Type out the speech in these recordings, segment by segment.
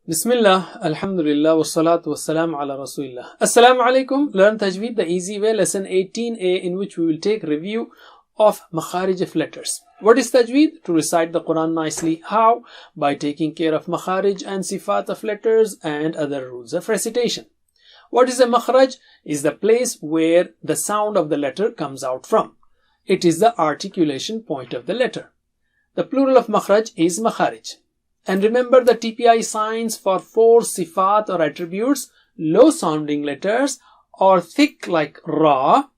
Bismillah, Alhamdulillah, wassalatu wassalamu ala Rasulillah. Assalamu alaikum. Learn Tajweed the easy way, lesson 18a, in which we will take review of makharij of letters. What is Tajweed? To recite the Quran nicely. How? By taking care of makharij and sifat of letters and other rules of recitation. What is a makhraj? Is the place where the sound of the letter comes out from. It is the articulation point of the letter. The plural of makhraj is makharij. And remember the TPI signs for 4 sifat or attributes: low sounding letters, or thick like ra,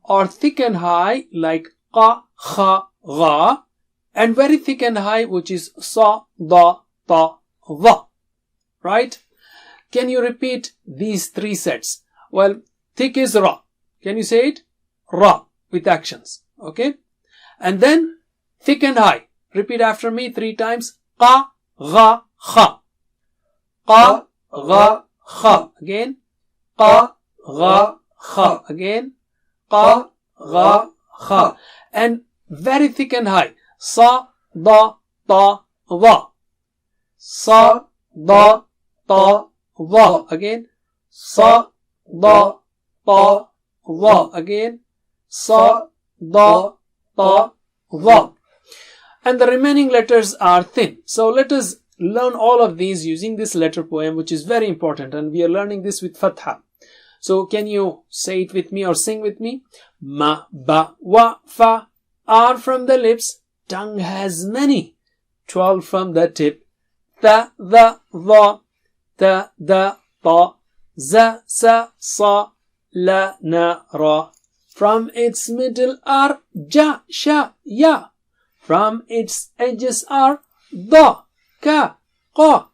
or thick and high like qa, kha, gha, and very thick and high which is sa, da, ta, dha. Right? Can you repeat these 3 sets? Well, thick is ra. Can you say it? Ra with actions. Okay? And then thick and high. Repeat after me 3 times. Qa, gha, kha. Qa, gha, kha. Again. Qa, gha, kha. Again. Qa, gha, kha. And very thick and high. Sa, da, ta, dha. Sa, da, ta, dha. Again. Sa, da, ta, dha. Again. Sa, da, ta, dha. And the remaining letters are thin. So let us learn all of these using this letter poem, which is very important, and we are learning this with fatha. So can you say it with me or sing with me? Ma, ba, wa, fa are from the lips. Tongue has many. 12 from the tip. Ta, the, dha. Ta, da, ta. Za, sa, sa. La, na, ra. From its middle are ja, sha, ya. From its edges are da, ka, qa.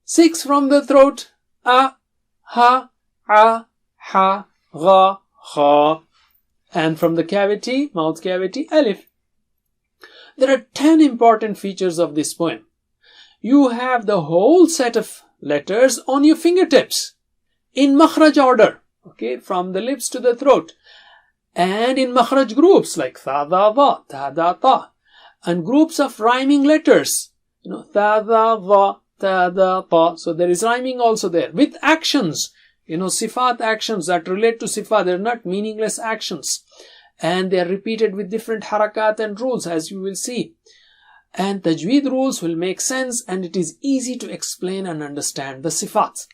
6 from the throat: a, ha, a, ha, gha, kha. And from the cavity, mouth cavity, alif. There are 10 important features of this poem. You have the whole set of letters on your fingertips in makhraj order, okay, from the lips to the throat, and in makhraj groups like tha, da, dha, ta, da, ta. And groups of rhyming letters, tha, da, dha, ta, da, ta. So there is rhyming also there with actions, sifat actions that relate to sifat. They are not meaningless actions, and they are repeated with different harakat and rules, as you will see. And Tajweed rules will make sense, and it is easy to explain and understand the sifat.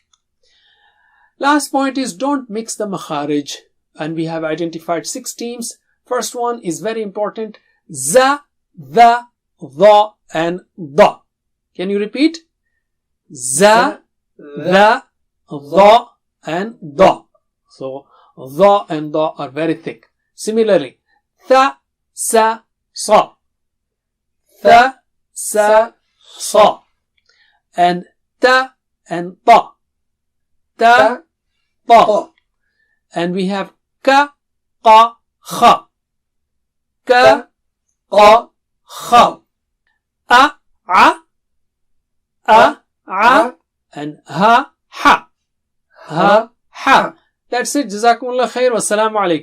Last point is, don't mix the makharij, and we have identified 6 teams. First one is very important: za, the, dha, and da. Can you repeat? Za, the, dha, and da. So, dha and da are very thick. Similarly, tha, sa, sa. Tha, sa, sa. And ta and ta. Ta, ta. And we have ka, qa, kha. Ka, qa, kha. A, and ha, ha. Ha, ha. That's it. Jazakumullah khair. Wassalamu alaikum.